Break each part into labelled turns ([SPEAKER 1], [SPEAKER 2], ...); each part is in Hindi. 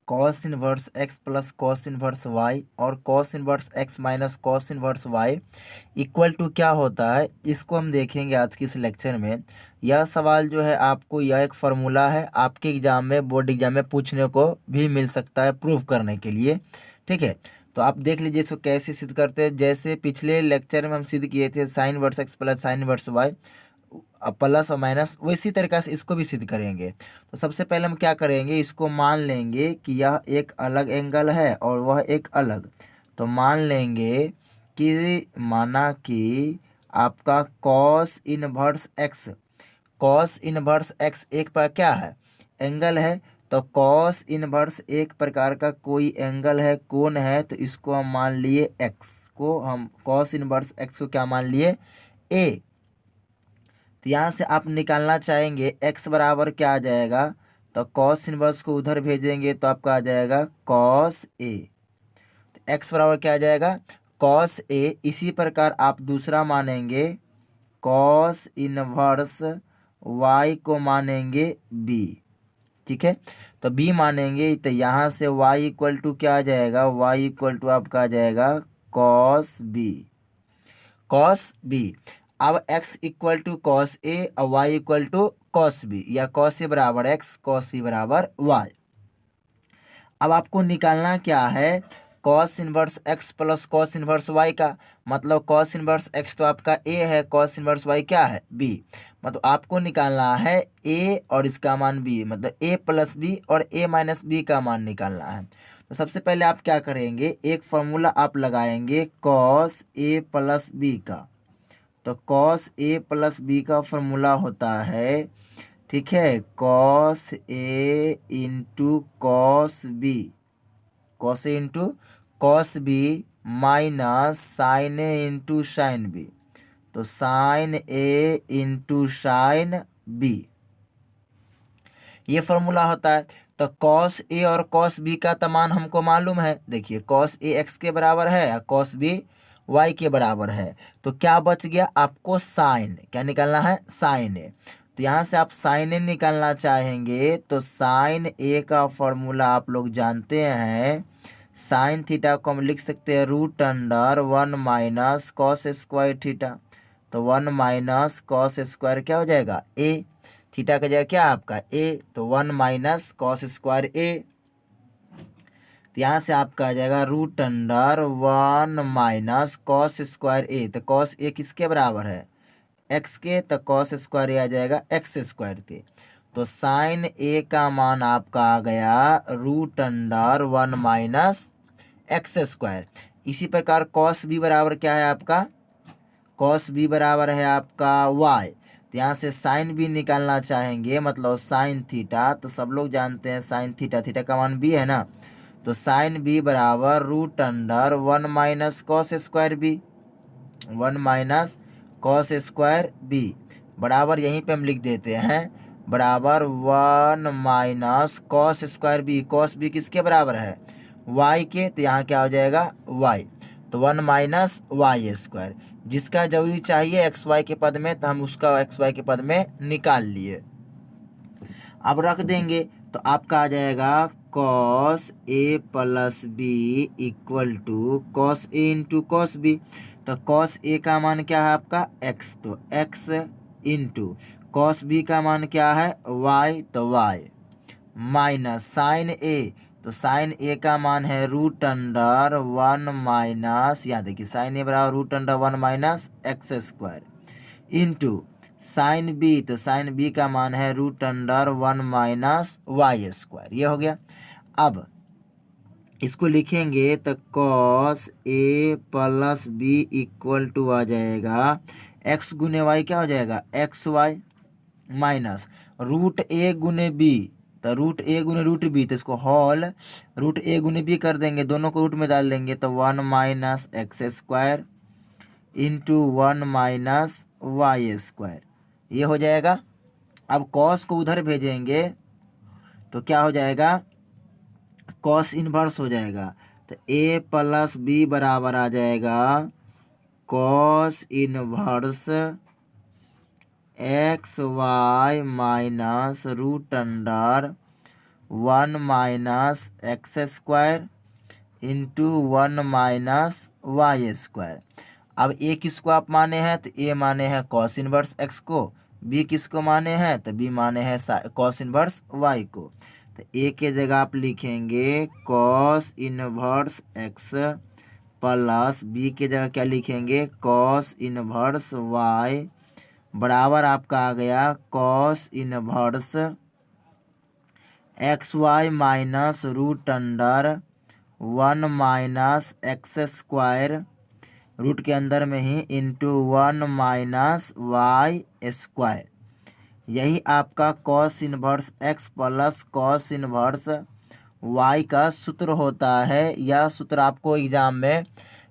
[SPEAKER 1] Cos inverse x plus cos inverse y और cos inverse x minus cos inverse y equal to क्या होता है, इसको हम देखेंगे आज की इस लेक्चर में। यह सवाल जो है आपको, यह एक फार्मूला है, आपके एग्जाम में, बोर्ड एग्जाम में पूछने को भी मिल सकता है प्रूव करने के लिए। ठीक है, तो आप देख लीजिए इसको कैसे सिद्ध करते हैं। जैसे पिछले लेक्चर में हम सिद्ध किए थे sine verse x plus sine verse y plus और माइनस, वैसी तरीक़ा से इसको भी सिद्ध करेंगे। तो सबसे पहले हम क्या करेंगे, इसको मान लेंगे कि यह एक अलग एंगल है और वह एक अलग। तो मान लेंगे कि माना कि आपका cos inverse x, cos inverse x एक पर क्या है, एंगल है। तो कॉस इनवर्स एक प्रकार का कोई एंगल है, कोण है, तो इसको हम मान लिए एक्स को, हम कॉस इनवर्स एक्स को क्या मान लिए, ए। तो यहाँ से आप निकालना चाहेंगे एक्स बराबर क्या आ जाएगा, तो कॉस इनवर्स को उधर भेजेंगे तो आपका आ जाएगा कॉस ए। तो एक्स बराबर क्या आ जाएगा, कॉस ए। इसी प्रकार आप दूसरा मानेंगे, कॉस इनवर्स वाई को मानेंगे बी। ठीक है, तो बी मानेंगे तो यहाँ से y इक्वल टू क्या आ जाएगा, y इक्वल टू आपका आ जाएगा कॉस बी, कॉस बी। अब x equal to cos A और y equal to cos B, या कॉस ए बराबर x कॉस बी बराबर y। अब आपको निकालना क्या है, cos inverse x plus cos inverse y का, मतलब कॉस इनवर्स x तो आपका a है, कॉस इनवर्स y क्या है, b। मतलब आपको निकालना है a और इसका मान b, मतलब a प्लस बी और a माइनस बी का मान निकालना है। तो सबसे पहले आप क्या करेंगे, एक फॉर्मूला आप लगाएंगे कॉस a प्लस बी का। तो कॉस a प्लस बी का फॉर्मूला होता है, ठीक है, cos A into cos B, cos A into cos B minus sine A into sine B, तो sine A into sine B, ये फॉर्मूला होता है। तो कॉस ए और कॉस बी का तो मान हमको मालूम है, देखिए कॉस ए एक्स के बराबर है और कॉस बी वाई के बराबर है। तो क्या बच गया आपको, साइन, क्या निकालना है, साइन ए। तो यहाँ से आप साइन ए निकालना चाहेंगे तो साइन ए का फॉर्मूला आप लोग जानते हैं, साइन थीटा को हम लिख सकते हैं root under 1 minus cos square theta. तो 1 माइनस कॉस स्क्वायर क्या हो जाएगा, ए, थीटा का जगह क्या आपका ए, तो 1 माइनस कॉस स्क्वायर ए। तो यहाँ से आपका आ जाएगा root under 1 minus cos square A. तो कॉस ए किसके बराबर है, एक्स के, तो कॉस स्क्वायर ए आ जाएगा एक्स स्क्वायर के। तो साइन ए का मान आपका आ गया root under 1 minus x square. इसी प्रकार कॉस बी बराबर क्या है आपका, कॉस बी बराबर है आपका वाई। तो यहाँ से साइन बी निकालना चाहेंगे, मतलब साइन थीटा, तो सब लोग जानते हैं साइन थीटा, थीटा का मान बी है ना। तो साइन बी बराबर root under 1 minus cos square B, 1 minus cos square B बराबर, यहीं पे हम लिख देते हैं बराबर 1 minus cos square B. Cos B किसके बराबर है, वाई के, तो यहाँ क्या हो जाएगा वाई। तो 1 माइनस वाई स्क्वायर, जिसका जरूरी चाहिए एक्स वाई के पद में, तो हम उसका एक्स वाई के पद में निकाल लिए। अब रख देंगे तो आपका आ जाएगा cos A plus B equal to cos A into cos B. तो कॉस ए का मान क्या है आपका एक्स, तो एक्स इंटू कॉस बी का मान क्या है वाई, तो वाई माइनस साइन ए, तो साइन ए का मान है रूट अंडर 1 माइनस, यहाँ देखिए साइन ए बराबर root under 1 minus x square into sine B, तो साइन बी का मान है root under 1 minus y square. ये हो गया। अब इसको लिखेंगे तो cos A plus B equal to आ जाएगा एक्स गुने वाई, क्या हो जाएगा x y, minus root A गुने बी, तो रूट ए गुने रूट बी, तो इसको हॉल रूट ए गुने बी कर देंगे, दोनों को रूट में डाल देंगे, तो 1 minus x square into 1 minus y square, ये हो जाएगा। अब कॉस को उधर भेजेंगे तो क्या हो जाएगा, कॉस इनवर्स हो जाएगा। तो ए प्लस बी बराबर आ जाएगा cos inverse x y minus root under 1 minus x square into 1 minus y square. अब ए किसको आप माने हैं, तो ए माने हैं कॉस इनवर्स एक्स को, बी किसको माने हैं, तो बी माने हैं कॉस इनवर्स वाई को। तो ए के जगह आप लिखेंगे cos inverse x plus B के जगह क्या लिखेंगे, कॉस इनवर्स वाई बराबर आपका आ गया cos inverse x y minus root under 1 minus x square root के अंदर में ही इंटू 1 माइनस वाई स्क्वायर। यही आपका cos inverse x plus cos inverse y का सूत्र होता है। यह सूत्र आपको एग्जाम में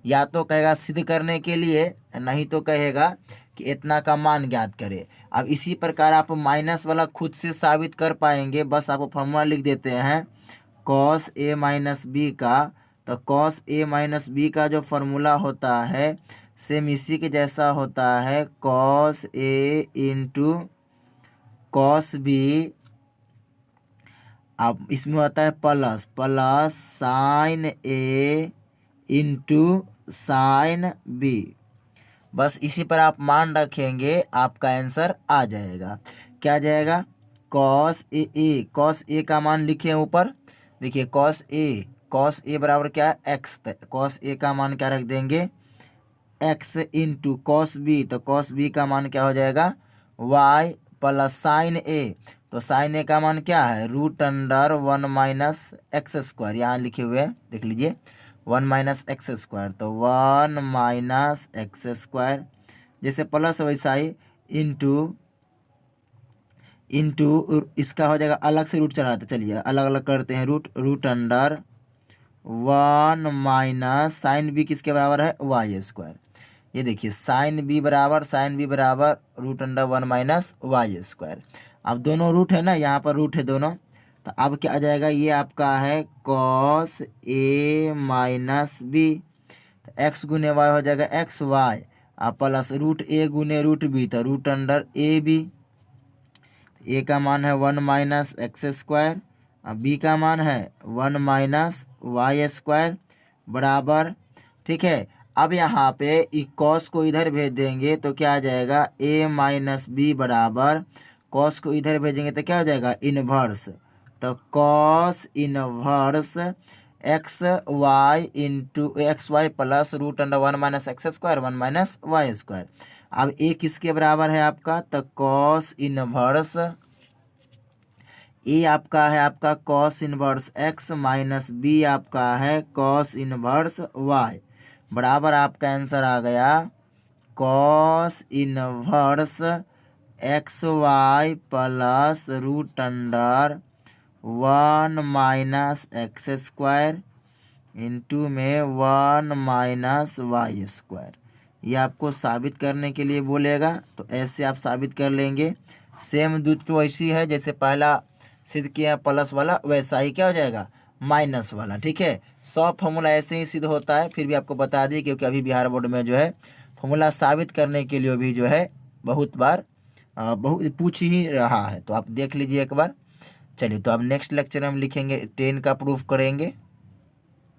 [SPEAKER 1] या तो कहेगा सिद्ध करने के लिए, नहीं तो कहेगा कि इतना का मान ज्ञात करें। अब इसी प्रकार आप माइनस वाला खुद से साबित कर पाएंगे। बस आप फॉर्मूला लिख देते हैं कॉस ए माइनस बी का, तो कॉस ए माइनस बी का जो फॉर्मूला होता है सेम इसी के जैसा होता है, cos A into cos B. अब इसमें होता है plus plus sign A into sine B. बस इसी पर आप मान रखेंगे, आपका आंसर आ जाएगा। क्या आ जाएगा, कॉस ए का मान लिखे ऊपर। देखिए कॉस ए बराबर क्या है, एक्स। कॉस ए का मान क्या रख देंगे, एक्स इंटू कॉस बी, तो कॉस बी का मान क्या हो जाएगा, वाई प्लस साइन ए। तो साइन ए का मान क्या है, root under 1 minus x square, यहाँ लिखे हुए हैं देख लीजिए 1 माइनस एक्स स्क्वायर, तो 1 माइनस एक्स स्क्वायर जैसे प्लस वैसा ही इंटू इसका हो जाएगा, अलग से रूट चढ़ाते, चलिए अलग अलग करते हैं, root under 1 minus sine B किसके बराबर है, वाई स्क्वायर। ये देखिए साइन बी बराबर root under 1 minus y square. अब दोनों रूट है ना, यहाँ पर रूट है दोनों, तो अब क्या आ जाएगा, ये आपका है कॉस ए माइनस बी, तो एक्स गुने वाई हो जाएगा एक्स वाई, और प्लस रूट ए गुने रूट बी, तो रूट अंडर ए बी। ए का मान है 1 माइनस एक्स स्क्वायर, बी का मान है 1 माइनस वाई स्क्वायर बराबर, ठीक है। अब यहाँ पे कॉस को इधर भेज देंगे तो क्या आ जाएगा, ए माइनस बी बराबर, कॉस को इधर भेजेंगे तो क्या हो जाएगा, इनवर्स, तो cos inverse x y into x y plus root under 1 minus x square 1 minus y square. अब ए किसके बराबर है आपका, तो कॉस इनवर्स ए आपका है आपका cos inverse x minus B आपका है कॉस इनवर्स वाई बराबर, आपका आंसर आ गया cos inverse x y plus root under 1 minus x square into में 1 माइनस वाई स्क्वायर। ये आपको साबित करने के लिए बोलेगा, तो ऐसे आप साबित कर लेंगे। सेम दूध तो वैसी है जैसे पहला सिद्ध किया प्लस वाला, वैसा ही क्या हो जाएगा, माइनस वाला, ठीक है। 100 फॉर्मूला ऐसे ही सिद्ध होता है, फिर भी आपको बता दी क्योंकि अभी बिहार बोर्ड में जो है फॉर्मूला साबित करने के लिए भी जो है बहुत बार बहुत पूछ ही रहा है, तो आप देख लीजिए एक बार। चलिए तो अब नेक्स्ट लेक्चर में हम लिखेंगे 10 का प्रूफ करेंगे।